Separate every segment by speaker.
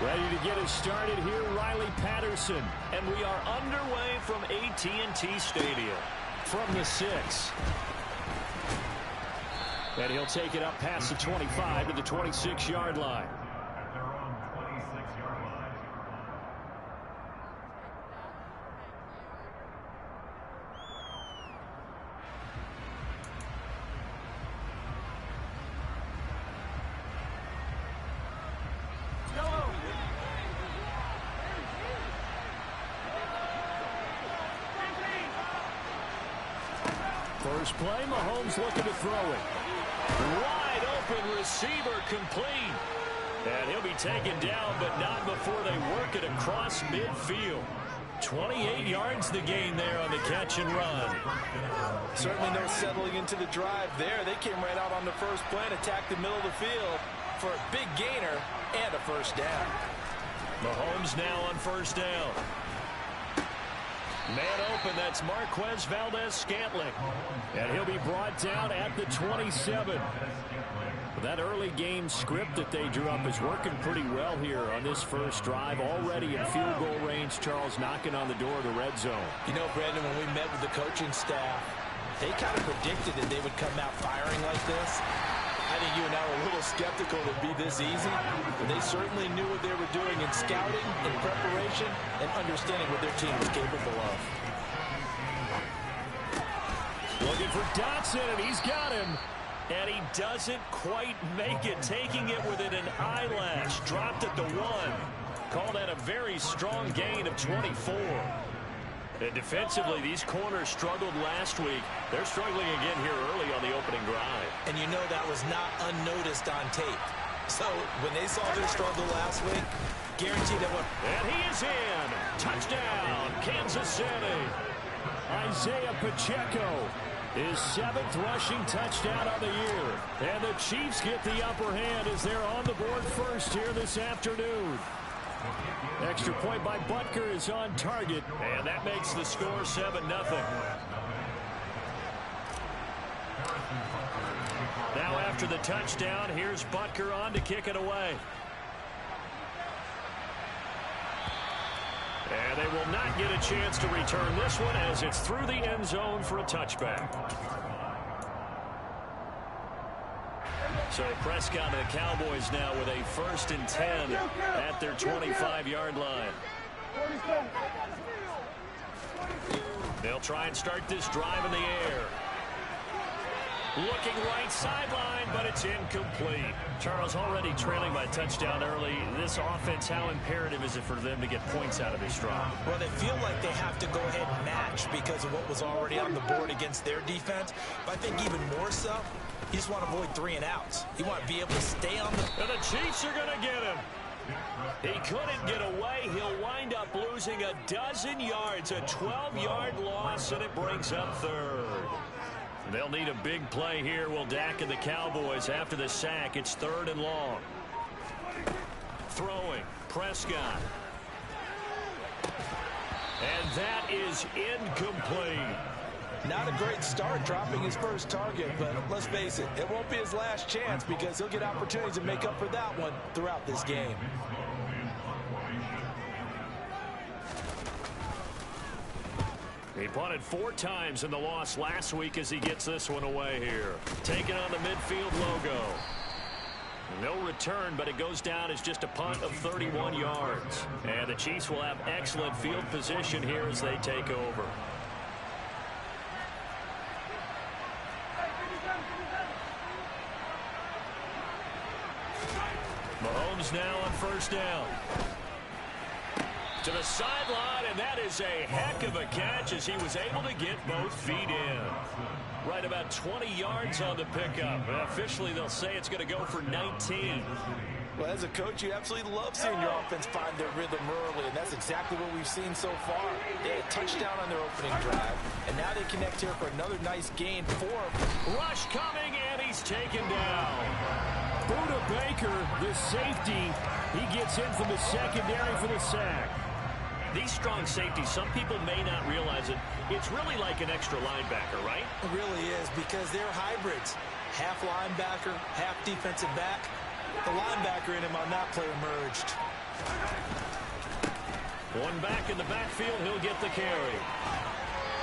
Speaker 1: Ready to get us started here, Riley Patterson. And we are underway from AT&T Stadium. From the 6. And he'll take it up past the 25 to the 26-yard line. First play, Mahomes looking to throw it. Wide open receiver complete. And he'll be taken down, but not before they work it across midfield. 28 yards the gain there on the catch and run.
Speaker 2: Certainly no settling into the drive there. They came right out on the first play and attacked the middle of the field for a big gainer and a first down.
Speaker 1: Mahomes now on first down. Man open, that's Marquez Valdez-Scantling. And he'll be brought down at the 27. That early game script that they drew up is working pretty well here on this first drive. Already in field goal range, Charles knocking on the door of the red zone.
Speaker 2: You know, Brandon, when we met with the coaching staff, they kind of predicted that they would come out firing like this. I think you and I were a little skeptical it would be this easy, but they certainly knew what they were doing in scouting, in preparation, and understanding what their team was capable of.
Speaker 1: Looking for Dotson, and he's got him. And he doesn't quite make it, taking it within an eyelash. Dropped at the 1. Called that a very strong gain of 24. And defensively, these corners struggled last week. They're struggling again here early on the opening drive.
Speaker 2: And you know that was not unnoticed on tape. So when they saw their struggle last week, guaranteed that one.
Speaker 1: And he is in. Touchdown, Kansas City. Isaiah Pacheco, his 7th rushing touchdown of the year. And the Chiefs get the upper hand as they're on the board first here this afternoon. Extra point by Butker is on target, and that makes the score 7-0. Now after the touchdown, here's Butker on to kick it away. And they will not get a chance to return this one as it's through the end zone for a touchback. So Prescott and the Cowboys now with a 1st and 10 at their 25-yard line. They'll try and start this drive in the air. Looking right sideline, but it's incomplete. Charles already trailing by touchdown early. This offense, how imperative is it for them to get points out of this drive?
Speaker 2: Well, they feel like they have to go ahead and match because of what was already on the board against their defense. But I think even more so, you just want to avoid 3 and outs. You want to be able to stay on the...
Speaker 1: And the Chiefs are going to get him. He couldn't get away. He'll wind up losing a dozen yards, a 12-yard loss, and it brings up 3rd. They'll need a big play here, will Dak and the Cowboys. After the sack, it's 3rd and long. Throwing, Prescott. And that is incomplete.
Speaker 2: Not a great start dropping his first target, but let's face it, it won't be his last chance because he'll get opportunities to make up for that one throughout this game.
Speaker 1: He punted 4 times in the loss last week as he gets this one away here. Taking on the midfield logo. No return, but it goes down as just a punt of 31 yards. And the Chiefs will have excellent field position here as they take over. Mahomes now on first down. To the sideline, and that is a heck of a catch as he was able to get both feet in. Right about 20 yards on the pickup. Officially, they'll say it's going to go for 19.
Speaker 2: Well, as a coach, you absolutely love seeing your offense find their rhythm early, and that's exactly what we've seen so far. They had a touchdown on their opening drive, and now they connect here for another nice gain. 4.
Speaker 1: Rush coming, and he's taken down. Buda Baker, the safety, he gets in from the secondary for the sack. These strong safeties, some people may not realize it. It's really like an extra linebacker, right?
Speaker 2: It really is because they're hybrids. Half linebacker, half defensive back. The linebacker in him on that play emerged.
Speaker 1: One back in the backfield, he'll get the carry.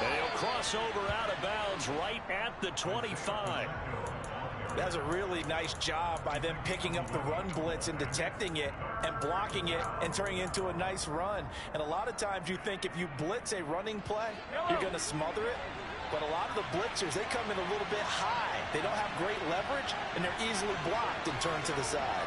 Speaker 1: And he'll cross over out of bounds right at the 25.
Speaker 2: That's a really nice job by them picking up the run blitz and detecting it and blocking it and turning it into a nice run. And a lot of times you think if you blitz a running play, you're going to smother it. But a lot of the blitzers, they come in a little bit high. They don't have great leverage, and they're easily blocked and turned to the side.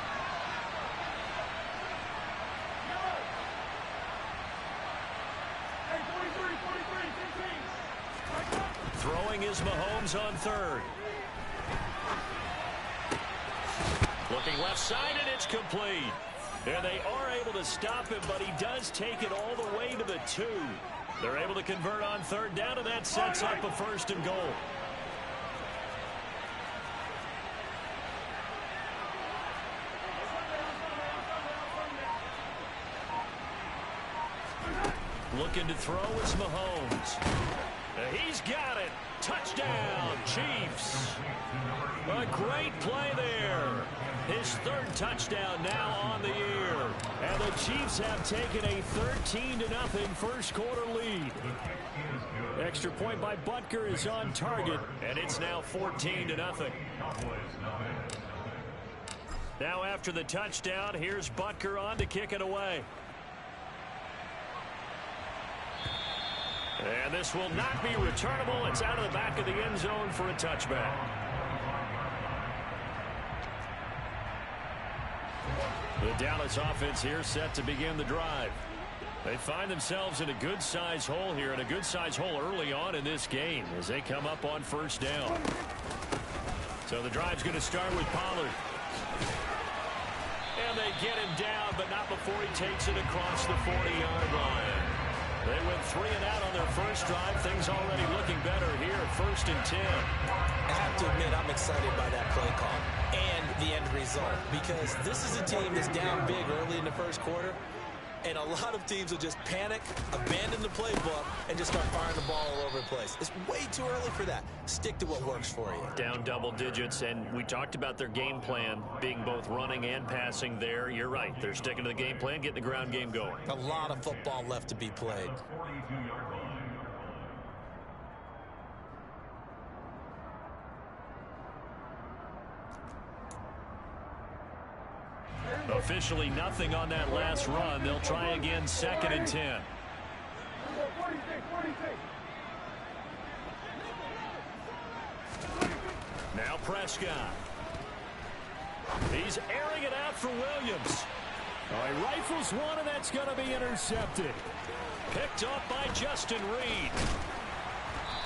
Speaker 1: Throwing is Mahomes on third. Looking left side, and it's complete. And they are able to stop him, but he does take it all the way to the 2. They're able to convert on third down, and that sets up a 1st and goal. Looking to throw is Mahomes. He's got it. Touchdown, Chiefs. A great play there. His 3rd touchdown now on the year. And the Chiefs have taken a 13-0 first quarter lead. Extra point by Butker is on target, and it's now 14-0. Now after the touchdown, here's Butker on to kick it away. And this will not be returnable. It's out of the back of the end zone for a touchback. The Dallas offense here set to begin the drive. They find themselves in a good-size hole here, and a good-size hole early on in this game as they come up on 1st down. So the drive's going to start with Pollard. And they get him down, but not before he takes it across the 40-yard line. They went 3 and out on their first drive. Things already looking better here at 1st and 10.
Speaker 2: I have to admit, I'm excited by that play call and the end result, because this is a team that's down big early in the first quarter, and a lot of teams will just panic, abandon the playbook, and just start firing the ball all over the place. It's way too early for that. Stick to what works for you.
Speaker 1: Down double digits, and we talked about their game plan being both running and passing there. You're right. They're sticking to the game plan, getting the ground game going.
Speaker 2: A lot of football left to be played.
Speaker 1: Officially nothing on that last run. They'll try again 2nd and 10. Now Prescott. He's airing it out for Williams. He rifles one, and that's going to be intercepted. Picked up by Justin Reed.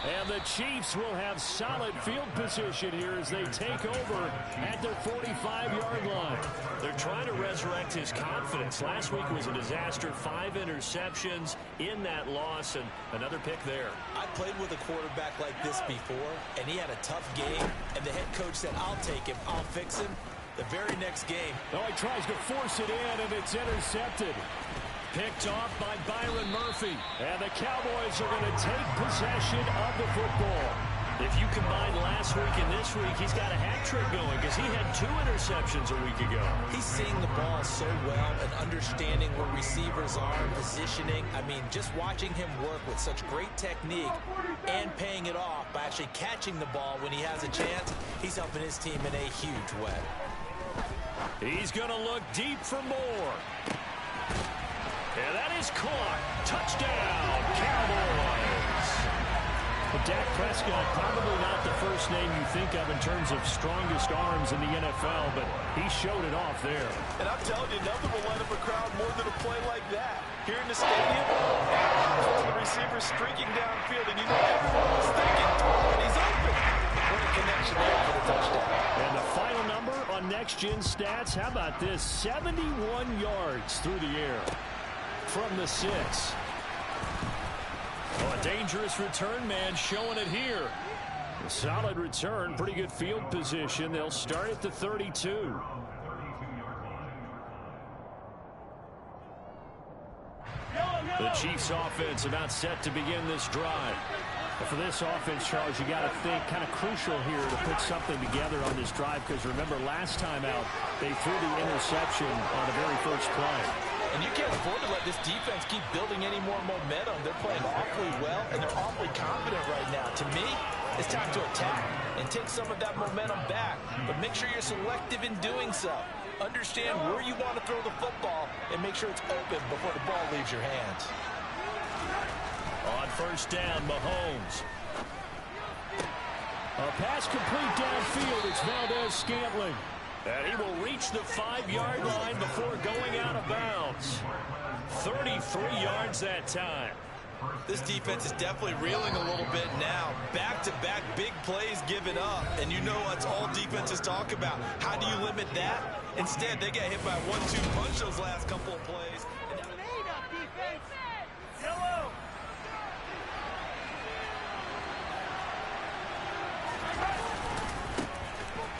Speaker 1: And the Chiefs will have solid field position here as they take over at their 45-yard line. They're trying to resurrect his confidence. Last week was a disaster. 5 interceptions in that loss, and another pick there.
Speaker 2: I played with a quarterback like this before, and he had a tough game, and the head coach said, I'll take him, I'll fix him. The very next game.
Speaker 1: He tries to force it in, and it's intercepted. Picked off by Byron Murphy. And the Cowboys are going to take possession of the football. If you combine last week and this week, he's got a hat trick going because he had 2 interceptions a week ago.
Speaker 2: He's seeing the ball so well and understanding where receivers are, positioning. I mean, just watching him work with such great technique and paying it off by actually catching the ball when he has a chance, he's helping his team in a huge way.
Speaker 1: He's going to look deep for more. And that is caught. Touchdown, Cowboys. But Dak Prescott, probably not the first name you think of in terms of strongest arms in the NFL, but he showed it off there.
Speaker 2: And I'm telling you, nothing will light up a crowd more than a play like that. Here in the stadium, the receiver streaking downfield, and you know everyone's thinking, and he's open. What a connection there for the touchdown.
Speaker 1: And the final number on Next Gen Stats, how about this? 71 yards through the air from the 6. A dangerous return man showing it here. A solid return, pretty good field position. They'll start at the 32. The Chiefs offense about set to begin this drive. But for this offense, Charles, you got to think kind of crucial here to put something together on this drive, because remember last time out they threw the interception on the very first play.
Speaker 2: And you can't afford to let this defense keep building any more momentum. They're playing awfully well, and they're awfully confident right now. To me, it's time to attack and take some of that momentum back. But make sure you're selective in doing so. Understand where you want to throw the football and make sure it's open before the ball leaves your hands.
Speaker 1: On first down, Mahomes. A pass complete downfield. It's Valdez-Scantling. And he will reach the 5-yard line before going out of bounds. 33 yards that time.
Speaker 2: This defense is definitely reeling a little bit now. Back-to-back big plays given up. And you know what's all defenses talk about. How do you limit that? Instead, they got hit by a 1-2 punch those last couple of plays.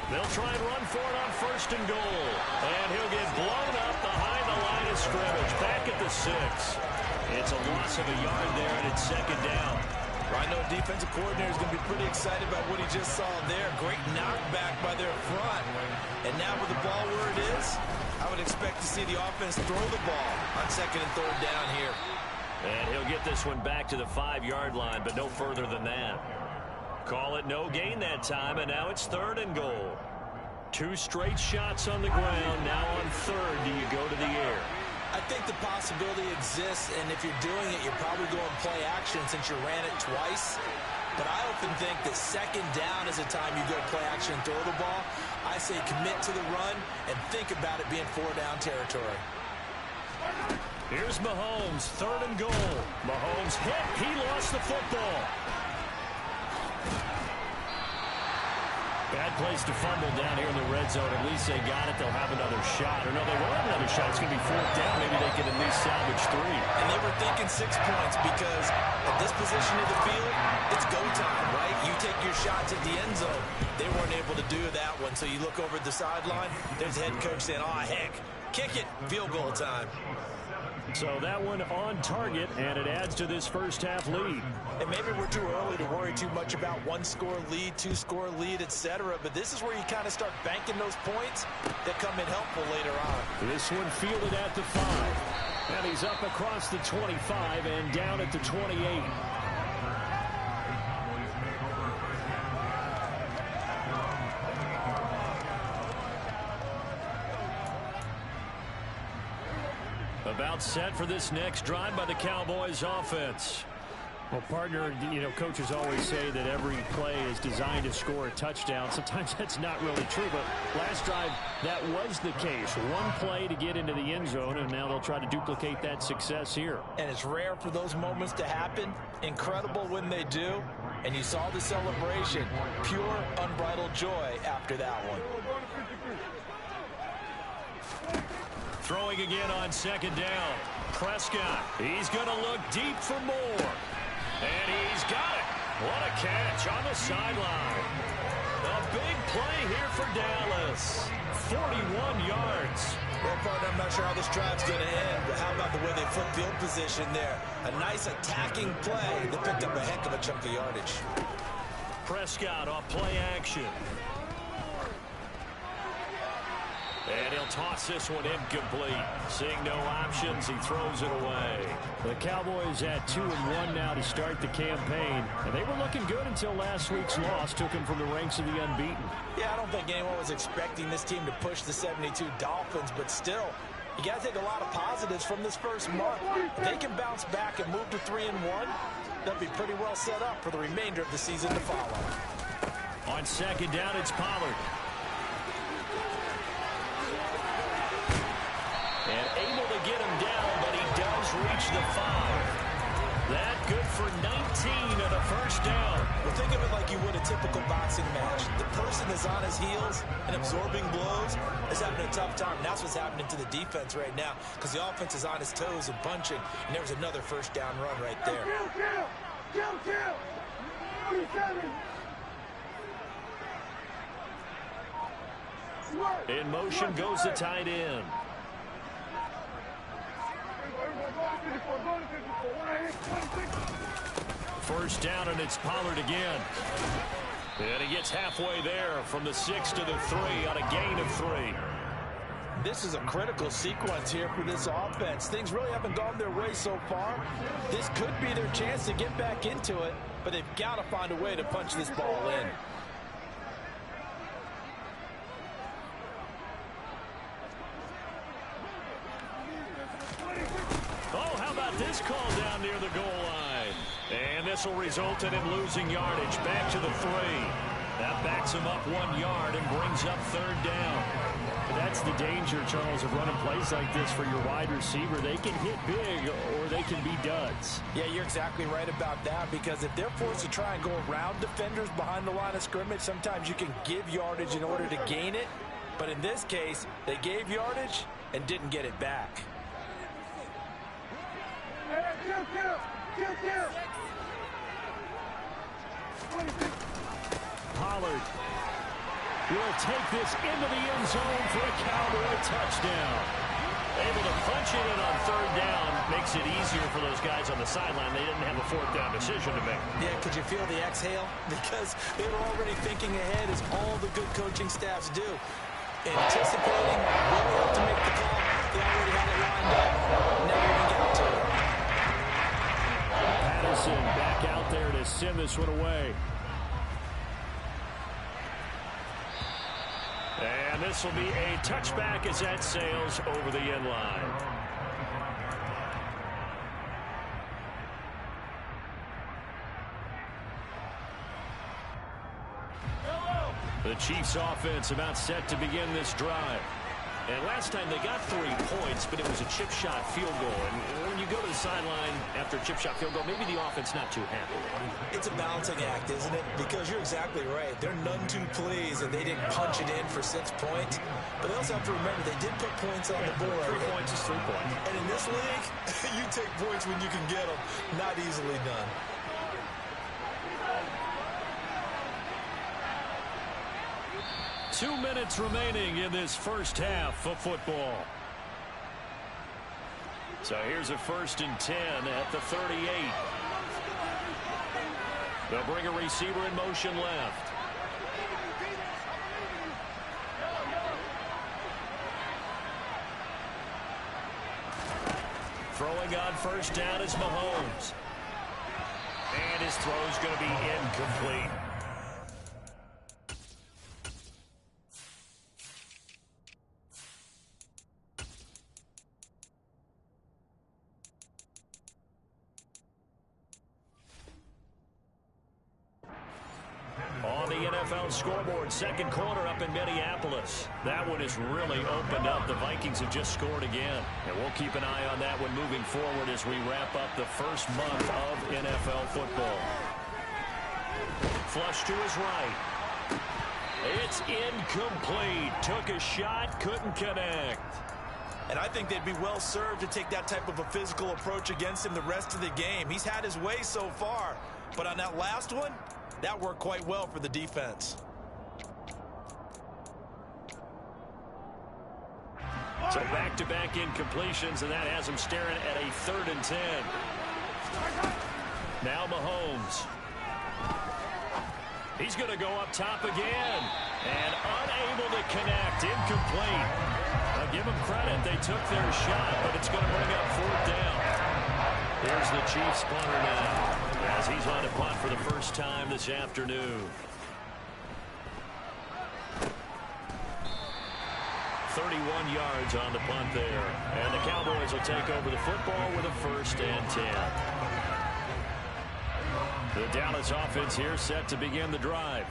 Speaker 1: They'll try and run for it on first and goal. And he'll get blown up behind the line of scrimmage. Back at the 6. It's a loss of a yard there, and it's second down.
Speaker 2: I know defensive coordinator is going to be pretty excited about what he just saw there. Great knockback by their front. And now with the ball where it is, I would expect to see the offense throw the ball on second and third down here.
Speaker 1: And he'll get this one back to the 5-yard line, but no further than that. Call it no gain that time, and now it's third and goal. 2 straight shots on the ground. Now on third, do you go to the air?
Speaker 2: I think the possibility exists, and if you're doing it, you're probably going play action since you ran it twice. But I often think that second down is a time you go play action and throw the ball. I say commit to the run and think about it being 4-down territory.
Speaker 1: Here's Mahomes, third and goal. Mahomes hit. He lost the football. Bad place to fumble down here in the red zone. At least they got it. They'll have another shot. Or no, they won't have another shot. It's going to be fourth down. Maybe they can at least salvage 3.
Speaker 2: And they were thinking 6 points because at this position of the field, it's go time, right? You take your shots at the end zone. They weren't able to do that one. So you look over at the sideline. There's the head coach saying, oh, heck, kick it. Field goal time.
Speaker 1: So that one on target, and it adds to this first half lead.
Speaker 2: And maybe we're too early to worry too much about 1-score lead, 2-score lead, etc. But this is where you kind of start banking those points that come in helpful later on.
Speaker 1: This one fielded at the 5. And he's up across the 25 and down at the 28. About set for this next drive by the Cowboys offense. Well, partner, you know, coaches always say that every play is designed to score a touchdown. Sometimes that's not really true, but last drive, that was the case. One play to get into the end zone, and now they'll try to duplicate that success here.
Speaker 2: And it's rare for those moments to happen. Incredible when they do. And you saw the celebration. Pure, unbridled joy after that one.
Speaker 1: Throwing again on second down. Prescott, he's going to look deep for more. And he's got it. What a catch on the sideline. A big play here for Dallas. 41 yards.
Speaker 2: Well, partner, I'm not sure how this drive's going to end, but how about the way they flipped field position there? A nice attacking play that picked up a heck of a chunk of yardage.
Speaker 1: Prescott off play action. And he'll toss this one incomplete. Seeing no options, he throws it away. The Cowboys at 2-1 now to start the campaign. And they were looking good until last week's loss took them from the ranks of the unbeaten.
Speaker 2: Yeah, I don't think anyone was expecting this team to push the 72 Dolphins, but still, you got to take a lot of positives from this first month. If they can bounce back and move to 3-1, they'll be pretty well set up for the remainder of the season to follow.
Speaker 1: On second down, it's Pollard. And able to get him down, but he does reach the 5. That good for 19 and a first down.
Speaker 2: Well, think of it like you would a typical boxing match. The person is on his heels and absorbing blows is having a tough time. That's what's happening to the defense right now because the offense is on his toes and punching, and there was another first down run right there.
Speaker 1: In motion goes the tight end. First down, and it's Pollard again. And he gets halfway there from the 6 to the 3 on a gain of 3.
Speaker 2: This is a critical sequence here for this offense. Things really haven't gone their way so far. This could be their chance to get back into it, but they've got to find a way to punch this ball in.
Speaker 1: Oh, how about this call down near the goal line? And this will result in him losing yardage. Back to the 3. That backs him up 1 yard and brings up 3rd down. That's the danger, Charles, of running plays like this for your wide receiver. They can hit big or they can be duds.
Speaker 2: Yeah, you're exactly right about that, because if they're forced to try and go around defenders behind the line of scrimmage, sometimes you can give yardage in order to gain it. But in this case, they gave yardage and didn't get it back.
Speaker 1: Pollard will take this into the end zone for a Cowboy touchdown. Able to punch it in on 3rd down. Makes it easier for those guys on the sideline. They didn't have a 4th down decision to make.
Speaker 2: Yeah, could you feel the exhale? Because they were already thinking ahead, as all the good coaching staffs do. Anticipating, will have to make the call. They already had it lined up. Never even got to it.
Speaker 1: Patterson back out there to send this one away. And this will be a touchback as that sails over the end line. The Chiefs offense about set to begin this drive. And last time they got 3 points, but it was a chip shot field goal. And when you go to the sideline after a chip shot field goal, maybe the offense not too happy.
Speaker 2: It's a balancing act, isn't it? Because you're exactly right. They're none too pleased that they didn't punch it in for 6 points. But they also have to remember they did put points on the board.
Speaker 1: 3 points is 3 points.
Speaker 2: And in this league, you take points when you can get them. Not easily done.
Speaker 1: Two minutes remaining in this first half of football. So here's a 1st and 10 at the 38. They'll bring a receiver in motion left. Throwing on 1st down is Mahomes. And his throw's going to be incomplete. Scoreboard, 2nd quarter up in Minneapolis. That one has really opened up. The Vikings have just scored again. And we'll keep an eye on that one moving forward as we wrap up the first month of NFL football. Flush to his right. It's incomplete. Took a shot, couldn't connect.
Speaker 2: And I think they'd be well served to take that type of a physical approach against him the rest of the game. He's had his way so far. But on that last one, that worked quite well for the defense.
Speaker 1: So back-to-back incompletions, and that has him staring at a 3rd and 10. Now Mahomes. He's going to go up top again. And unable to connect. Incomplete. Now give them credit. They took their shot, but it's going to bring up 4th down. Here's the Chiefs punter now, as he's on to punt for the first time this afternoon. 31 yards on the punt there. And the Cowboys will take over the football with a 1st and 10. The Dallas offense here set to begin the drive.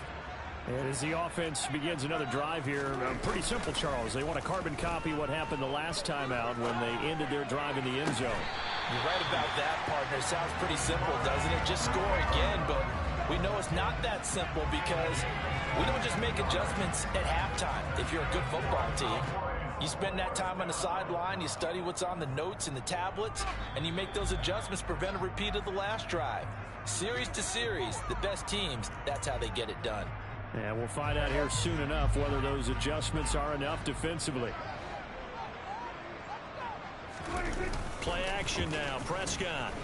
Speaker 1: And as the offense begins another drive here, pretty simple, Charles. They want to carbon copy what happened the last time out when they ended their drive in the end zone.
Speaker 2: You're right about that, partner. Sounds pretty simple, doesn't it? Just score again, but we know it's not that simple because we don't just make adjustments at halftime if you're a good football team. You spend that time on the sideline, you study what's on the notes and the tablets, and you make those adjustments to prevent a repeat of the last drive. Series to series, the best teams, that's how they get it done.
Speaker 1: Yeah, we'll find out here soon enough whether those adjustments are enough defensively. Play action now, Prescott.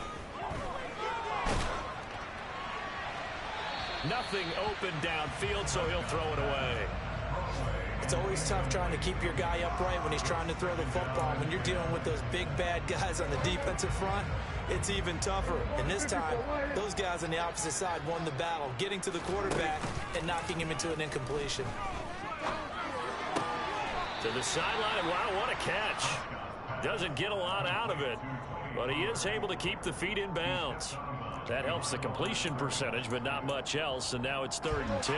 Speaker 1: Nothing open downfield, so he'll throw it away.
Speaker 2: It's always tough trying to keep your guy upright when he's trying to throw the football. When you're dealing with those big, bad guys on the defensive front, it's even tougher. And this time, those guys on the opposite side won the battle, getting to the quarterback and knocking him into an incompletion.
Speaker 1: To the sideline, wow, what a catch. Doesn't get a lot out of it, but he is able to keep the feet in bounds. That helps the completion percentage, but not much else, and now it's 3rd and 10.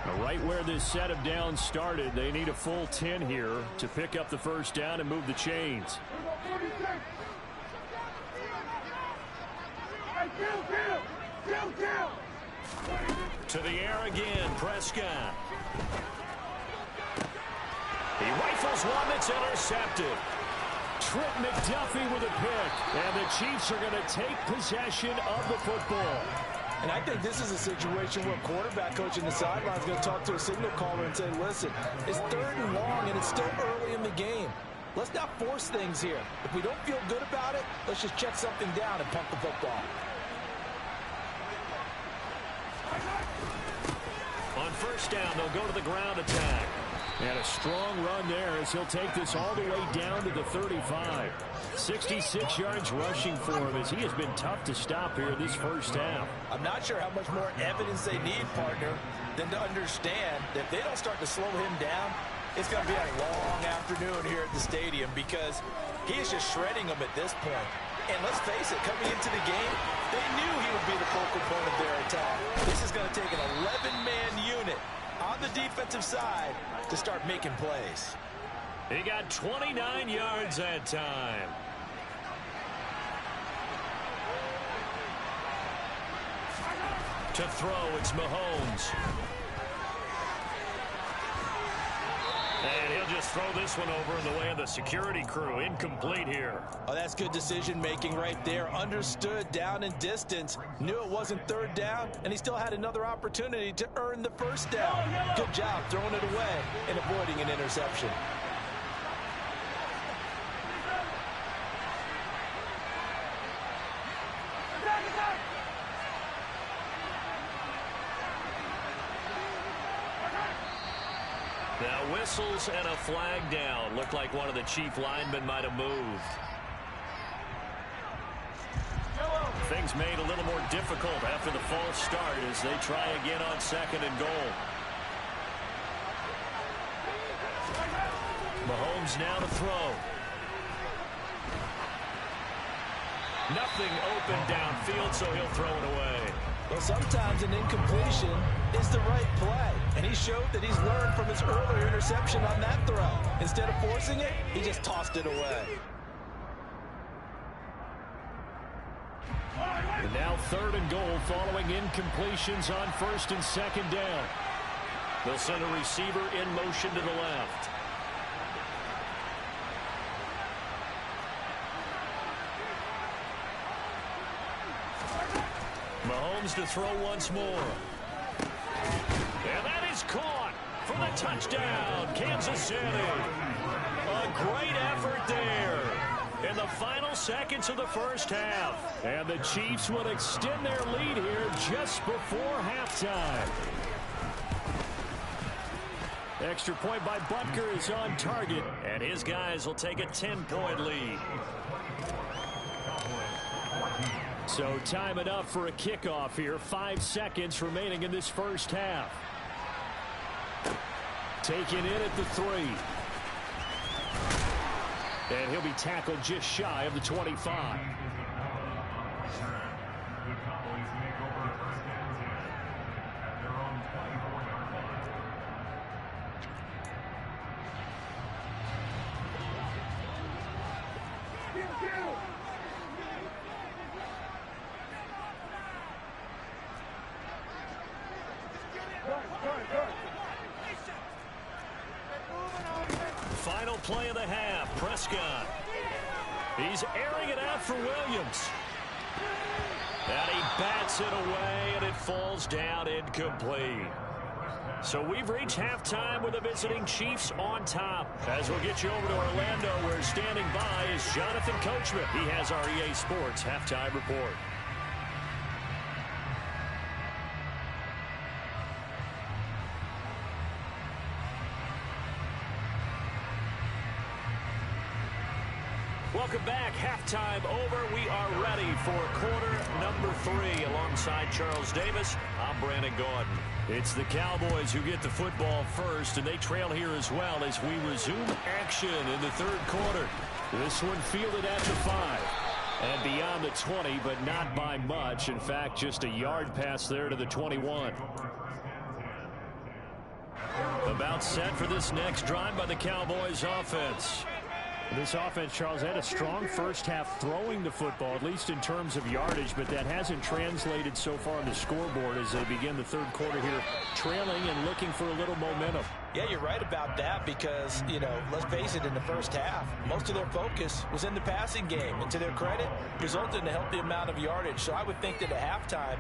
Speaker 1: Now, right where this set of downs started, they need a full 10 here to pick up the first down and move the chains. To the air again, Prescott. He rifles one that's intercepted. Trent McDuffie with a pick, and the Chiefs are going to take possession of the football.
Speaker 2: And I think this is a situation where quarterback coach in the sideline is going to talk to a signal caller and say, listen, it's 3rd and long, and it's still early in the game. Let's not force things here. If we don't feel good about it, let's just check something down and pump the football.
Speaker 1: On first down, they'll go to the ground attack. And a strong run there as he'll take this all the way down to the 35. 66 yards rushing for him as he has been tough to stop here this first half.
Speaker 2: I'm not sure how much more evidence they need, partner, than to understand that if they don't start to slow him down, it's going to be a long afternoon here at the stadium because he is just shredding them at this point. And let's face it, coming into the game, they knew he would be the focal point of their attack. This is going to take an 11-man unit on the defensive side to start making plays.
Speaker 1: He got 29 yards that time. To throw, it's Mahomes. And he'll just throw this one over in the way of the security crew. Incomplete here.
Speaker 2: Oh, that's good decision-making right there. Understood down and distance. Knew it wasn't 3rd down, and he still had another opportunity to earn the first down. Good job throwing it away and avoiding an interception.
Speaker 1: Now whistles and a flag down. Looked like one of the Chief linemen might have moved. Things made a little more difficult after the false start as they try again on 2nd and goal. Mahomes now to throw. Nothing open downfield, so he'll throw it away.
Speaker 2: Well, sometimes an incompletion is the right play, and he showed that he's learned from his earlier interception on that throw. Instead of forcing it, he just tossed it away.
Speaker 1: And now 3rd and goal following incompletions on 1st and 2nd down. They'll send a receiver in motion to the left. Mahomes to throw once more. And that is caught for the touchdown, Kansas City. A great effort there in the final seconds of the first half. And the Chiefs will extend their lead here just before halftime. Extra point by Butker is on target, and his guys will take a 10-point lead. So time enough for a kickoff here. 5 seconds remaining in this first half. Taken in at the 3. And he'll be tackled just shy of the 25. Final play of the half, Prescott. He's airing it out for Williams. And he bats it away, and it falls down incomplete. So we've reached halftime with the visiting Chiefs on top. As we'll get you over to Orlando, where standing by is Jonathan Coachman. He has our EA Sports halftime report. Welcome back. Halftime over. We are ready for quarter number 3. Alongside Charles Davis, I'm Brandon Gordon. It's the Cowboys who get the football first, and they trail here as well as we resume action in the third quarter. This one fielded at the 5. And beyond the 20, but not by much. In fact, just a yard pass there to the 21. About set for this next drive by the Cowboys offense. This offense, Charles, had a strong first half throwing the football, at least in terms of yardage, but that hasn't translated so far on the scoreboard as they begin the third quarter here, trailing and looking for a little momentum.
Speaker 2: Yeah, you're right about that because, let's face it, in the first half, most of their focus was in the passing game. And to their credit, resulted in a healthy amount of yardage. So I would think that at halftime,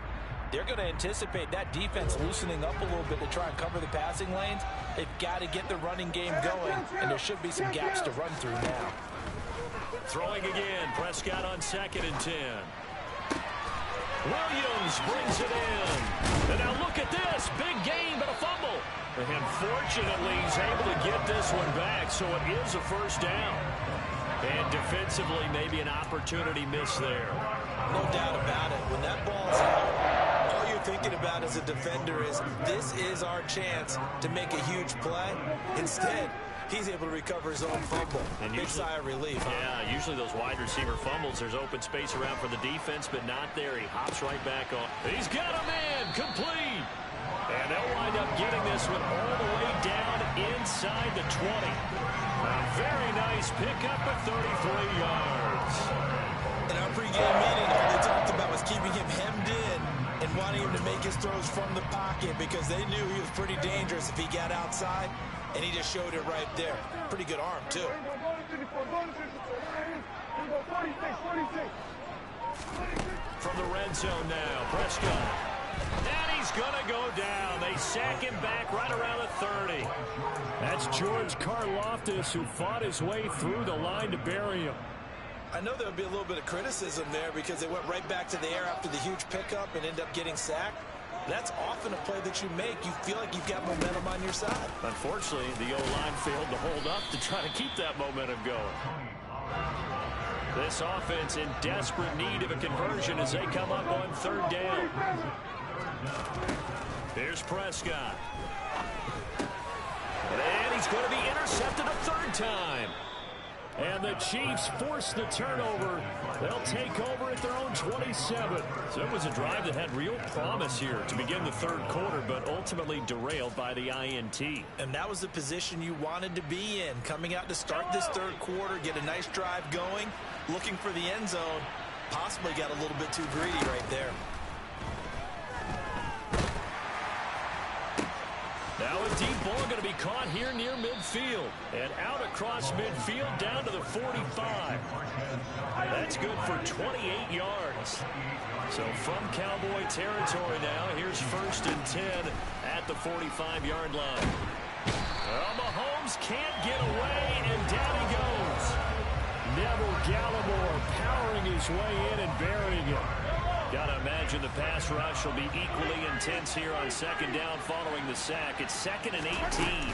Speaker 2: they're going to anticipate that defense loosening up a little bit to try and cover the passing lanes. They've got to get the running game going, and there should be some gaps to run through now.
Speaker 1: Throwing again, Prescott on 2nd and 10. Williams brings it in. And now look at this, big gain, but a fumble. And fortunately, he's able to get this one back, so it is a first down. And defensively, maybe an opportunity miss there.
Speaker 2: No doubt about it. When that ball's out, all you're thinking about as a defender is this is our chance to make a huge play. Instead, he's able to recover his own fumble. And big sigh of relief.
Speaker 1: Yeah, usually those wide receiver fumbles, there's open space around for the defense, but not there. He hops right back on. He's got a man, complete. And they'll wind up getting this one all the way down inside the 20. A very nice pickup of 33 yards.
Speaker 2: In our pregame meeting, all they talked about was keeping him hemmed in and wanting him to make his throws from the pocket because they knew he was pretty dangerous if he got outside, and he just showed it right there. Pretty good arm, too.
Speaker 1: From the red zone now, Prescott. And he's going to go down. They sack him back right around the 30. That's George Karlaftis, who fought his way through the line to bury him.
Speaker 2: I know there would be a little bit of criticism there because they went right back to the air after the huge pickup and end up getting sacked. That's often a play that you make. You feel like you've got momentum on your side.
Speaker 1: Unfortunately, the O-line failed to hold up to try to keep that momentum going. This offense in desperate need of a conversion as they come up on 3rd down. Here's Prescott. And he's going to be intercepted a 3rd time. And the Chiefs force the turnover. They'll take over at their own 27. So it was a drive that had real promise here to begin the 3rd quarter, but ultimately derailed by the INT.
Speaker 2: And that was the position you wanted to be in. Coming out to start this 3rd quarter, get a nice drive going, looking for the end zone. Possibly got a little bit too greedy right there.
Speaker 1: Now a deep ball going to be caught here near midfield. And out across midfield down to the 45. That's good for 28 yards. So from Cowboy territory now, here's 1st and 10 at the 45-yard line. Well, Mahomes can't get away, and down he goes. Neville Gallimore powering his way in and burying him. Gotta imagine the pass rush will be equally intense here on 2nd down following the sack. It's 2nd and 18.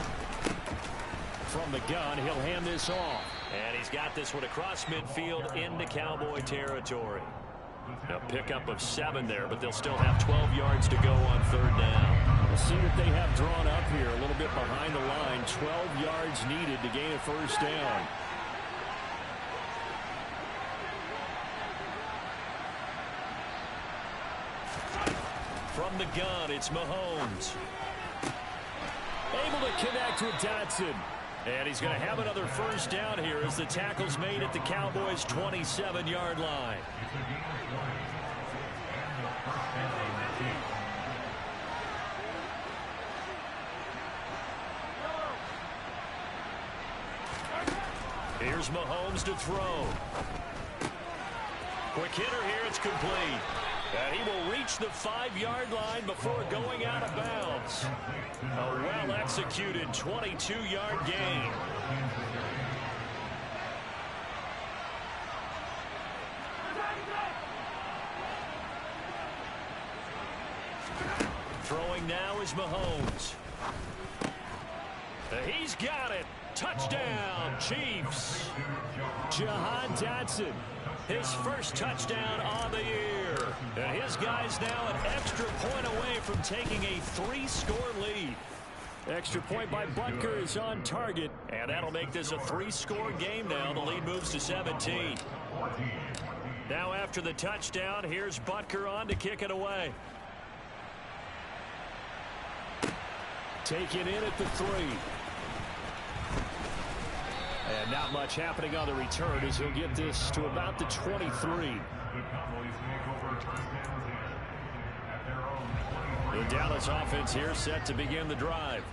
Speaker 1: From the gun, he'll hand this off. And he's got this one across midfield into Cowboy territory. A pickup of 7 there, but they'll still have 12 yards to go on 3rd down. We'll see what they have drawn up here. A little bit behind the line. 12 yards needed to gain a 1st down. From the gun, it's Mahomes. Able to connect with Dotson. And he's going to have another 1st down here as the tackle's made at the Cowboys' 27-yard line. Here's Mahomes to throw. Quick hitter here, it's complete. And he will reach the 5-yard line before going out of bounds. A well-executed 22-yard gain. Throwing now is Mahomes. He's got it. Touchdown, Chiefs. Jahan Dotson, his first touchdown on the year. And his guys now an extra point away from taking a 3-score lead. Extra point by Butker is on target, and that'll make this a 3-score game now. The lead moves to 17. Now after the touchdown, here's Butker on to kick it away. Taken in at the 3. And not much happening on the return as he'll get this to about the 23. The Dallas offense here set to begin the drive.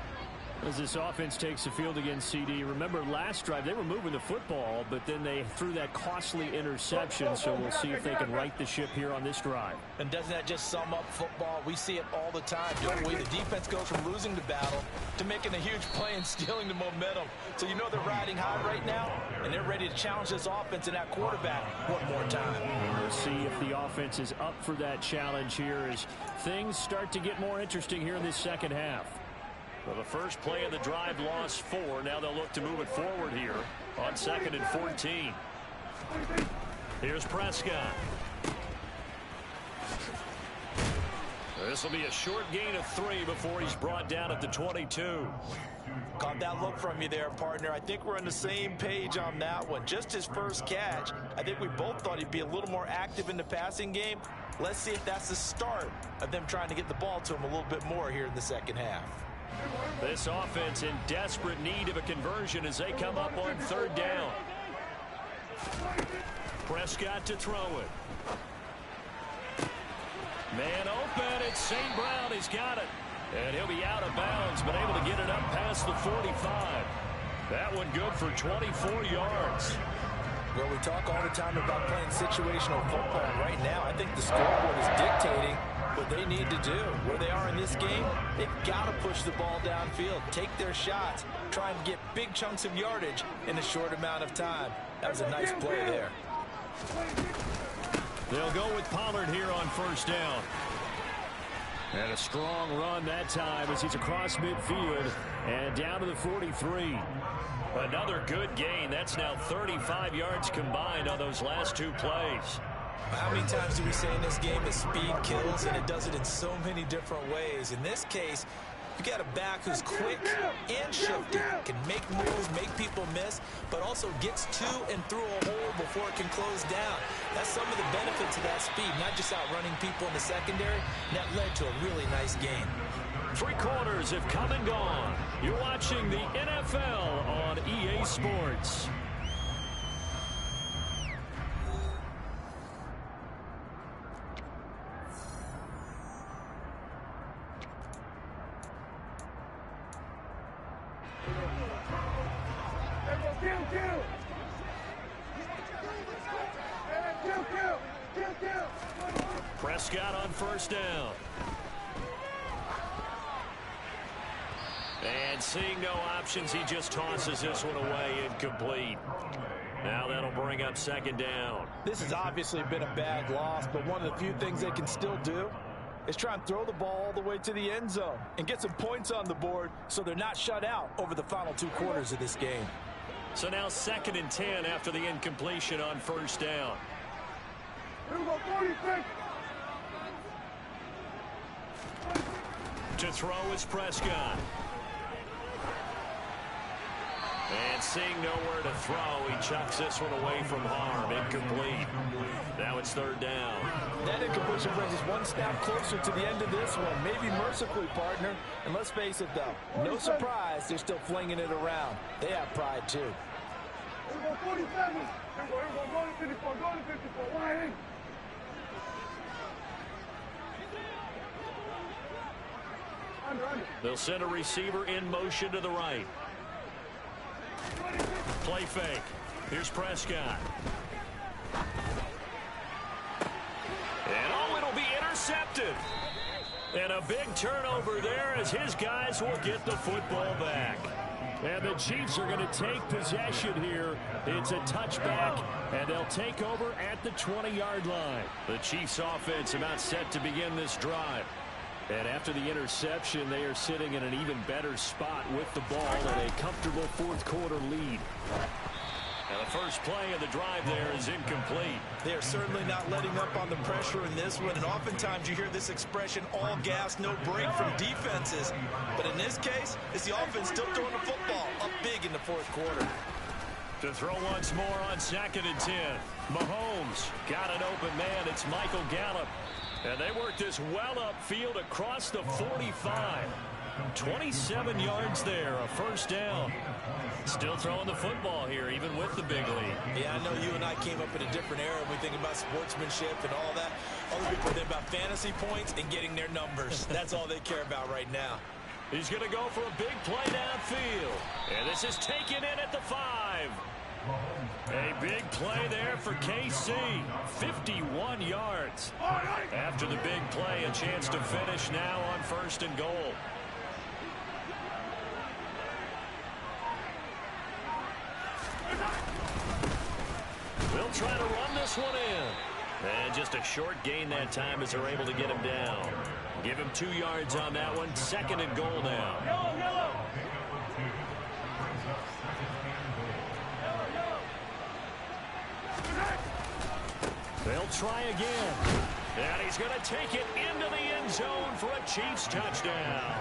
Speaker 1: As this offense takes the field against CD, remember last drive they were moving the football, but then they threw that costly interception, so we'll see if they can right the ship here on this drive.
Speaker 2: And doesn't that just sum up football? We see it all the time, don't we? The defense goes from losing the battle to making a huge play and stealing the momentum. So you know they're riding high right now, and they're ready to challenge this offense and that quarterback one more time.
Speaker 1: And we'll see if the offense is up for that challenge here as things start to get more interesting here in this second half. Well, the first play of the drive lost 4. Now they'll look to move it forward here on 2nd and 14. Here's Prescott. This will be a short gain of 3 before he's brought down at the 22.
Speaker 2: Caught that look from you there, partner. I think we're on the same page on that one. Just his first catch. I think we both thought he'd be a little more active in the passing game. Let's see if that's the start of them trying to get the ball to him a little bit more here in the second half.
Speaker 1: This offense in desperate need of a conversion as they come up on 3rd down. Prescott to throw it. Man open. It's St. Brown. He's got it. And he'll be out of bounds, but able to get it up past the 45. That one good for 24 yards.
Speaker 2: Well, we talk all the time about playing situational football. Right now, I think the scoreboard is dictating what they need to do. Where they are in this game, they've got to push the ball downfield, take their shots, try and get big chunks of yardage in a short amount of time. That was a nice play there.
Speaker 1: They'll go with Pollard here on 1st down. And a strong run that time as he's across midfield and down to the 43. Another good gain. That's now 35 yards combined on those last 2 plays.
Speaker 2: How many times do we say in this game that speed kills, and it does it in so many different ways? In this case, you got a back who's quick and shifty, can make moves, make people miss, but also gets to and through a hole before it can close down. That's some of the benefits of that speed, not just outrunning people in the secondary. That led to a really nice game.
Speaker 1: 3 quarters have come and gone. You're watching the NFL on EA Sports. Prescott on 1st down. And seeing no options, he just tosses this one away, incomplete. Now that'll bring up 2nd down.
Speaker 2: This has obviously been a bad loss, but one of the few things they can still do is try and throw the ball all the way to the end zone and get some points on the board so they're not shut out over the final 2 quarters of this game.
Speaker 1: So now 2nd and 10 after the incompletion on 1st down. To throw is Prescott. And seeing nowhere to throw, he chucks this one away from harm. Incomplete. Now it's 3rd down.
Speaker 2: That incompletion brings us one step closer to the end of this one. Maybe mercifully, partner. And let's face it, though, no surprise, they're still flinging it around. They have pride, too.
Speaker 1: They'll send a receiver in motion to the right. Play fake. Here's Prescott. And oh, it'll be intercepted. And a big turnover there as his guys will get the football back. And the Chiefs are going to take possession here. It's a touchback, and they'll take over at the 20-yard line. The Chiefs offense about set to begin this drive. And after the interception, they are sitting in an even better spot with the ball and a comfortable fourth quarter lead. And the first play of the drive there is incomplete.
Speaker 2: They are certainly not letting up on the pressure in this one, and oftentimes you hear this expression, all gas, no break from defenses. But in this case, it's the offense still throwing the football up big in the fourth quarter.
Speaker 1: To throw once more on 2nd and 10. Mahomes got an open man. It's Michael Gallup. And they work this well upfield across the 45. 27 yards there, a first down. Still throwing the football here, even with the big lead.
Speaker 2: Yeah, I know you and I came up in a different era. We think about sportsmanship and all that. Other people think about fantasy points and getting their numbers. That's all they care about right now.
Speaker 1: He's going to go for a big play downfield. And this is taken in at the 5. A big play there for KC. 51 yards. After the big play, a chance to finish now on 1st and goal. We'll try to run this one in. And just a short gain that time as they're able to get him down. Give him 2 yards on that one. 2nd and goal now. They'll try again. And he's going to take it into the end zone for a Chiefs touchdown.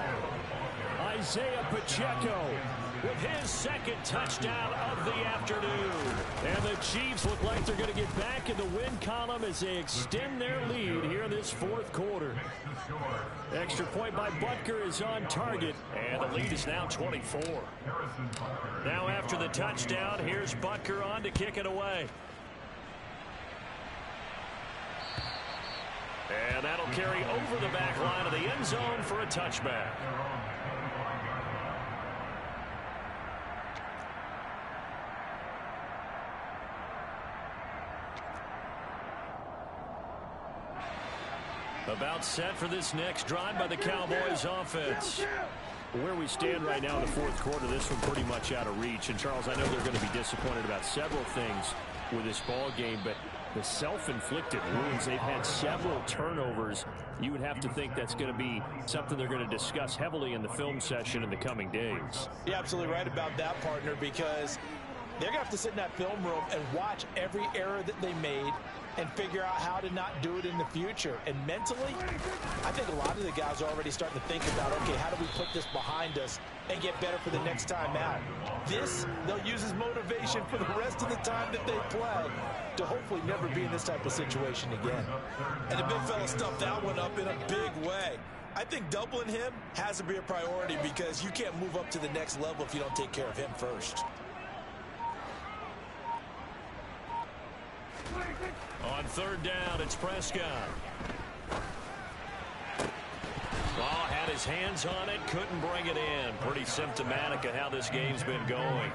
Speaker 1: Isaiah Pacheco with his 2nd touchdown of the afternoon. And the Chiefs look like they're going to get back in the win column as they extend their lead here in this fourth quarter. Extra point by Butker is on target, and the lead is now 24. Now after the touchdown, here's Butker on to kick it away. And that'll carry over the back line of the end zone for a touchback. About set for this next drive by the Cowboys offense. Where we stand right now in the fourth quarter, this one pretty much out of reach. And Charles, I know they're going to be disappointed about several things with this ball game, but the self-inflicted wounds, they've had several turnovers. You would have to think that's going to be something they're going to discuss heavily in the film session in the coming days.
Speaker 2: You're absolutely right about that, partner, because they're going to have to sit in that film room and watch every error that they made and figure out how to not do it in the future. And mentally, I think a lot of the guys are already starting to think about, okay, how do we put this behind us and get better for the next time out? This, they'll use as motivation for the rest of the time that they play to hopefully never be in this type of situation again. And the big fella stuffed that one up in a big way. I think doubling him has to be a priority because you can't move up to the next level if you don't take care of him first.
Speaker 1: On 3rd down, it's Prescott. Oh, had his hands on it, couldn't bring it in. Pretty symptomatic of how this game's been going.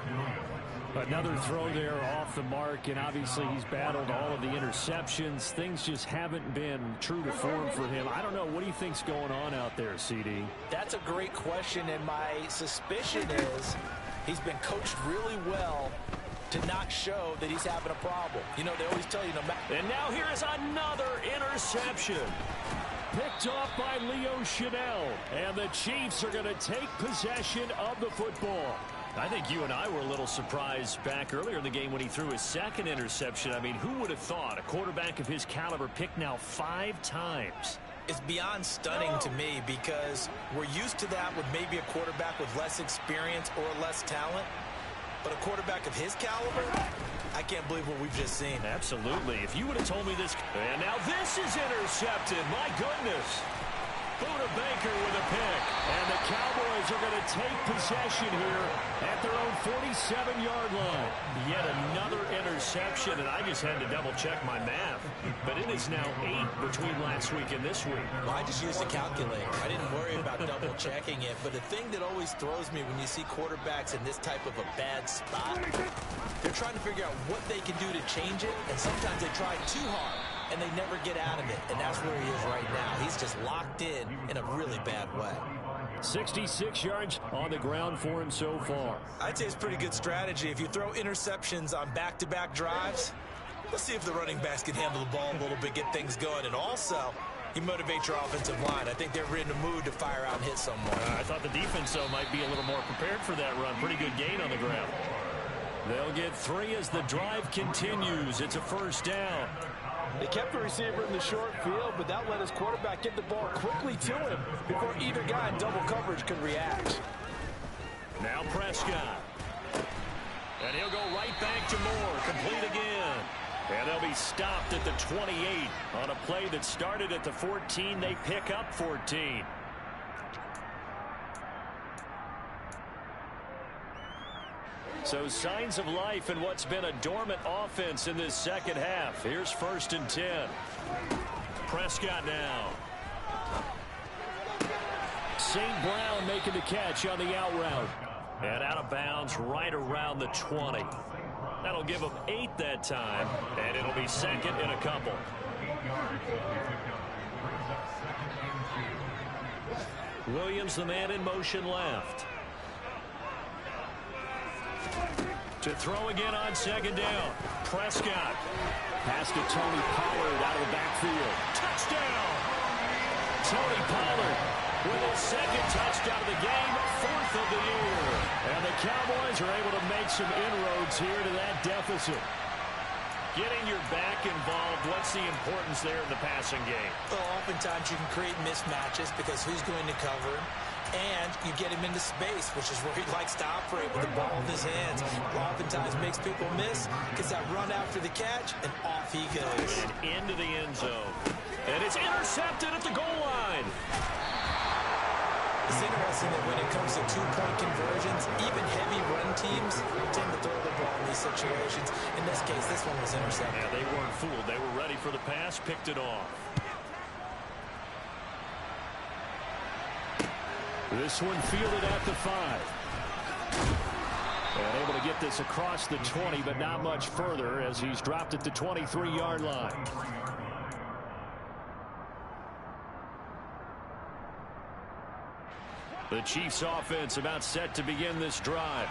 Speaker 1: Another throw there off the mark, and obviously he's battled all of the interceptions. Things just haven't been true to form for him. I don't know. What do you think's going on out there, CD?
Speaker 2: That's a great question, and my suspicion is he's been coached really well to not show that he's having a problem. You know, they always tell you no matter.
Speaker 1: And now here is another interception. Picked off by Leo Chanel. And the Chiefs are going to take possession of the football. I think you and I were a little surprised back earlier in the game when he threw his 2nd interception. I mean, who would have thought a quarterback of his caliber picked now 5 times?
Speaker 2: It's beyond stunning to me because we're used to that with maybe a quarterback with less experience or less talent. But a quarterback of his caliber, I can't believe what we've just seen.
Speaker 1: Absolutely. If you would have told me this. And now this is intercepted. My goodness. Buda Baker with a pick. And the Cowboys are going to take possession here at their own 47-yard line. Yet another interception, and I just had to double-check my math. But it is now 8 between last week and this week.
Speaker 2: Well, I just used a calculator. I didn't worry about double-checking it. But the thing that always throws me when you see quarterbacks in this type of a bad spot, they're trying to figure out what they can do to change it, and sometimes they try too hard. And they never get out of it, and that's where he is right now. He's just locked in a really bad way.
Speaker 1: 66 yards on the ground for him so far.
Speaker 2: I'd say it's pretty good strategy. If you throw interceptions on back-to-back drives, let's see if the running backs can handle the ball a little bit, get things going. And also, You motivate your offensive line. I think they're in the mood to fire out and hit someone.
Speaker 1: I thought the defense, though, might be a little more prepared for that run. Pretty good gain on the ground. They'll get 3 as the drive continues. It's a first down.
Speaker 2: They kept the receiver in the short field, but that let his quarterback get the ball quickly to him before either guy in double coverage could react.
Speaker 1: Now Prescott. And he'll go right back to Moore. Complete again. And they'll be stopped at the 28. On a play that started at the 14, they pick up 14. So signs of life in what's been a dormant offense in this second half. Here's 1st and 10. Prescott now. St. Brown making the catch on the out route. And out of bounds right around the 20. That'll give them 8 that time. And it'll be 2nd and a couple. Williams, the man in motion left. To throw again on 2nd down. Prescott. Pass to Tony Pollard out of the backfield. Touchdown! Tony Pollard with his 2nd touchdown of the game, 4th of the year. And the Cowboys are able to make some inroads here to that deficit. Getting your back involved, what's the importance there in the passing game?
Speaker 2: Well, oftentimes you can create mismatches because who's going to cover him? And you get him into space, which is where he likes to operate with the ball in his hands. Oftentimes makes people miss, gets that run after the catch, and off he goes.
Speaker 1: And into the end zone. And it's intercepted at the goal line.
Speaker 2: It's interesting that when it comes to two-point conversions, even heavy run teams tend to throw the ball in these situations. In this case, this one was intercepted.
Speaker 1: Yeah, they weren't fooled. They were ready for the pass, picked it off. This one fielded at the 5. And able to get this across the 20, but not much further as he's dropped at the 23-yard line. The Chiefs offense about set to begin this drive.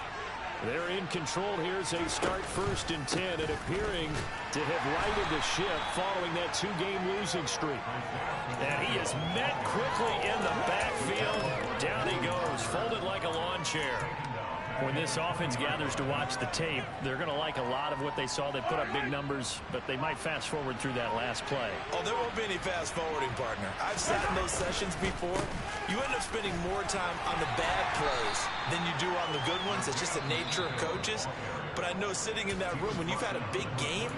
Speaker 1: They're in control here as they start 1st and 10 and appearing to have righted the ship following that 2-game losing streak. And he is met quickly in the backfield. Down he goes, folded like a lawn chair. When this offense gathers to watch the tape, they're going to like a lot of what they saw. They put up big numbers, but they might fast forward through that last play.
Speaker 2: Oh, there won't be any fast forwarding, partner. I've sat in those sessions before. You end up spending more time on the bad plays than you do on the good ones. It's just the nature of coaches. But I know sitting in that room, when you've had a big game,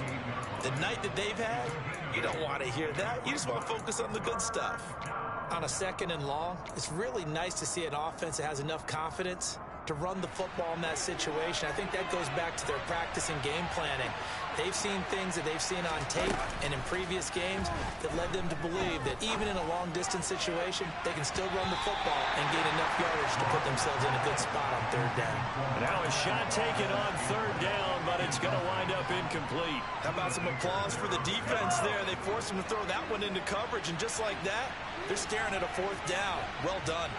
Speaker 2: the night that they've had, you don't want to hear that. You just want to focus on the good stuff. On a 2nd and long, it's really nice to see an offense that has enough confidence to run the football in that situation. I think that goes back to their practice and game planning. They've seen things that they've seen on tape and in previous games that led them to believe that even in a long-distance situation, they can still run the football and gain enough yardage to put themselves in a good spot on 3rd down.
Speaker 1: Now a shot taken on 3rd down, but it's going to wind up incomplete.
Speaker 2: How about some applause for the defense there? They forced them to throw that one into coverage, and just like that, they're staring at a 4th down. Well done.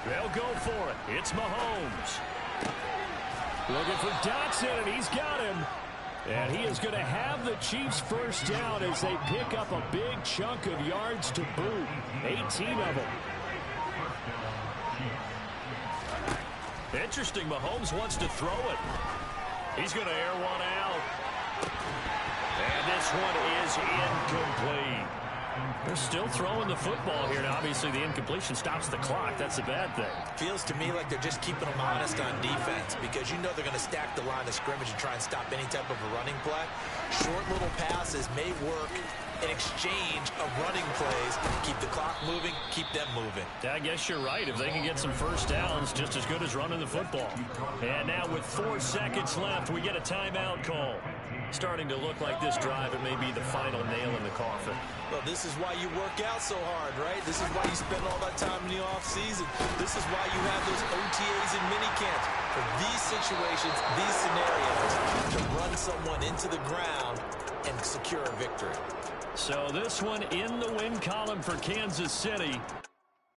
Speaker 1: They'll go for it. It's Mahomes. Looking for Dotson, and he's got him. And he is going to have the Chiefs 1st down as they pick up a big chunk of yards to boot. 18 of them. Interesting, Mahomes wants to throw it. He's going to air one out. And this one is incomplete. They're still throwing the football here. Now, obviously, the incompletion stops the clock. That's a bad thing.
Speaker 2: Feels to me like they're just keeping them honest on defense because you know they're going to stack the line of scrimmage and try and stop any type of a running play. Short little passes may work in exchange of running plays. Keep the clock moving, keep them moving.
Speaker 1: I guess you're right. If they can get some 1st downs, just as good as running the football. And now with 4 seconds left, we get a timeout call. Starting to look like this drive, it may be the final nail in the coffin.
Speaker 2: Well, this is why you work out so hard, right? This is why you spend all that time in the offseason. This is why you have those OTAs and minicamps. For these situations, these scenarios, to run someone into the ground and secure a victory.
Speaker 1: So this one in the win column for Kansas City.